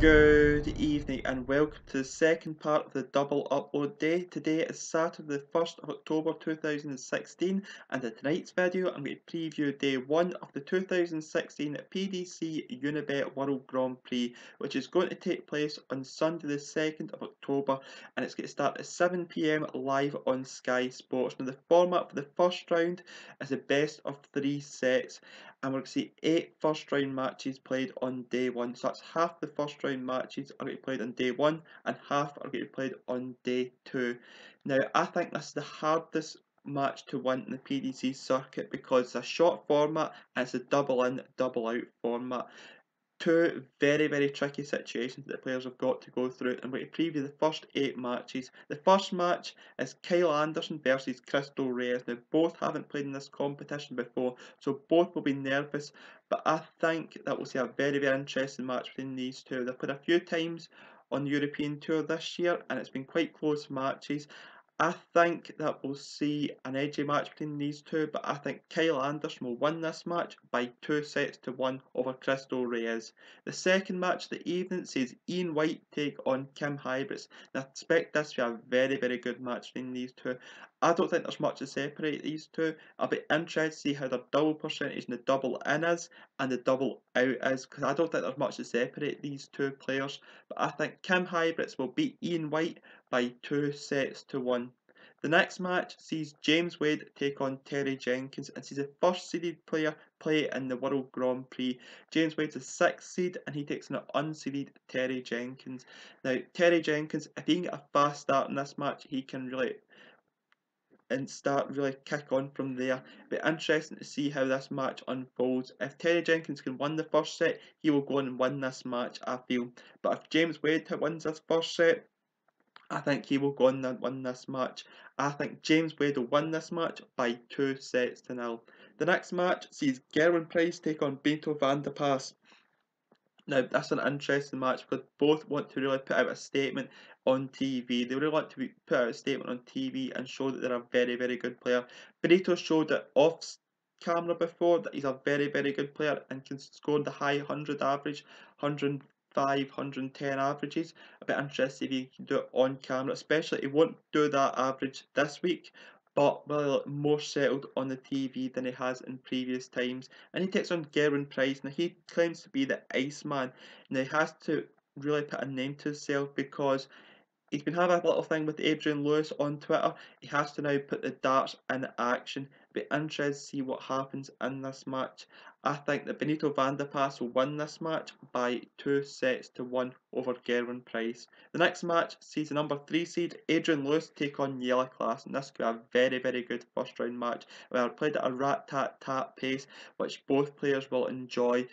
Good evening and welcome to the second part of the double upload day. Today is Saturday the 1st of October 2016 and in tonight's video I'm going to preview day 1 of the 2016 PDC Unibet World Grand Prix, which is going to take place on Sunday the 2nd of October, and it's going to start at 7 PM live on Sky Sports. Now the format for the first round is a best of 3 sets, and we're going to see 8 first round matches played on day 1. So that's half the first round matches are going to be played on day 1 and half are going to be played on day 2. Now I think this is the hardest match to win in the PDC circuit because it's a short format and it's a double in, double out format. Two very tricky situations that the players have got to go through, and we're going to preview the first 8 matches. The first match is Kyle Anderson versus Cristo Reyes. Now both haven't played in this competition before, so both will be nervous, but I think that we'll see a very interesting match between these two. They've played a few times on the European Tour this year and it's been quite close matches. I think that we'll see an edgy match between these two, but I think Kyle Anderson will win this match by 2 sets to 1 over Cristo Reyes. The second match of the evening sees Ian White take on Kim Huybrechts. Now I expect this to be a very good match between these two. I don't think there's much to separate these two. I'll be interested to see how their double percentage and the double in is and the double out is, because I don't think there's much to separate these two players. But I think Kim Huybrechts will beat Ian White by 2 sets to 1. The next match sees James Wade take on Terry Jenkins and sees the first seeded player play in the World Grand Prix. James Wade's a 6th seed and he takes on an unseeded Terry Jenkins. Now Terry Jenkins, if he can get a fast start in this match, he can really kick on from there. It'll be interesting to see how this match unfolds. If Terry Jenkins can win the first set, he will go on and win this match, I feel. But if James Wade wins this first set, I think he will go on and win this match. I think James Wade will win this match by 2 sets to 0. The next match sees Gerwyn Prix take on Benito van der Paas. Now that's an interesting match because both want to really put out a statement on TV. They really want to put out a statement on TV and show that they're a very good player. Benito showed it off camera before that he's a very good player and can score the high 100 average, 105, 110 averages. A bit interested if he can do it on camera, especially he won't do that average this week, but really look more settled on the TV than he has in previous times. And he takes on Gerwyn Prix. Now he claims to be the Iceman. Now he has to really put a name to himself because he's been having a little thing with Adrian Lewis on Twitter. He has to now put the darts in action. Be interested to see what happens in this match. I think that Benito van der Paas will win this match by 2 sets to 1 over Gerwyn Prix. The next match sees the number 3 seed Adrian Lewis take on Jelle Klaasen. This could be a very good first round match. Well, played at a rat-tat-tat pace, which both players will enjoy.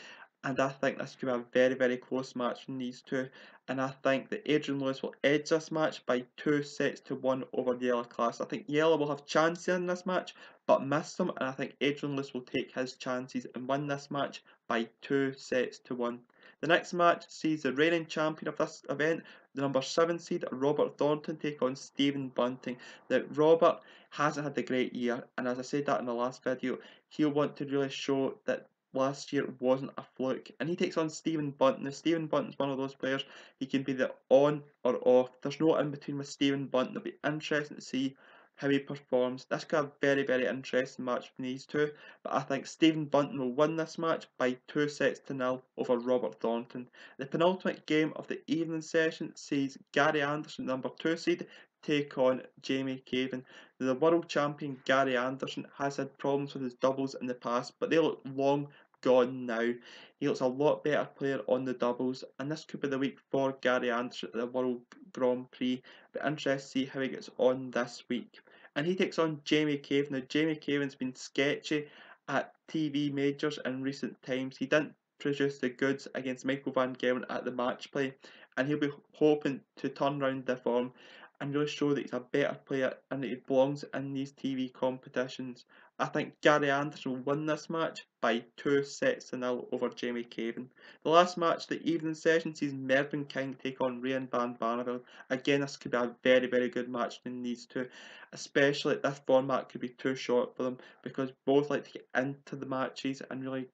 And I think this could be a very close match from these two. And I think that Adrian Lewis will edge this match by 2 sets to 1 over Jelle Klaasen. I think Jelle will have chances in this match, but miss them, and I think Adrian Lewis will take his chances and win this match by 2 sets to 1. The next match sees the reigning champion of this event, the number 7 seed Robert Thornton, take on Stephen Bunting. Now Robert hasn't had a great year, and as I said that in the last video, he'll want to really show that last year wasn't a fluke, and he takes on Stephen Bunting. Now Stephen Bunting's one of those players, he can be the on or off. There's no in between with Stephen Bunting. It'll be interesting to see how he performs. This could be a very interesting match between these two, but I think Stephen Bunting will win this match by 2 sets to 0 over Robert Thornton. The penultimate game of the evening session sees Gary Anderson, number 2 seed, take on Jamie Caven. The world champion Gary Anderson has had problems with his doubles in the past, but they look long gone now. He looks a lot better player on the doubles, and this could be the week for Gary Anderson at the World Grand Prix. But interested to see how he gets on this week. And he takes on Jamie Caven. Now Jamie Caven's been sketchy at TV majors in recent times. He didn't produce the goods against Michael van Gerwen at the match play, and he'll be hoping to turn around the form and really show that he's a better player and that he belongs in these TV competitions. I think Gary Anderson will win this match by 2 sets to 0 over Jamie Caven. The last match of the evening session sees Mervyn take on Raymond van Barneveld. Again, this could be a very good match between these two, especially this format could be too short for them because both like to get into the matches and really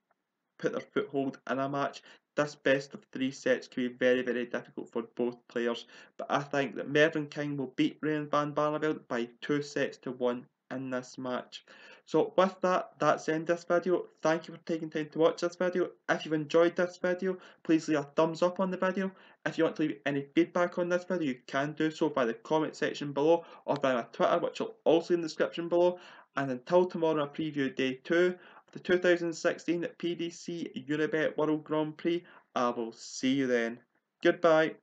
put their foothold in a match. this best of 3 sets could be very, very difficult for both players. But I think that Mervyn King will beat Raymond van Barneveld by 2 sets to 1 in this match. So with that, that's the end of this video. Thank you for taking time to watch this video. If you've enjoyed this video, please leave a thumbs up on the video. If you want to leave any feedback on this video, you can do so by the comment section below or by my Twitter, which will also be in the description below. And until tomorrow, I preview day 2 of the 2016 PDC Unibet World Grand Prix. I will see you then. Goodbye.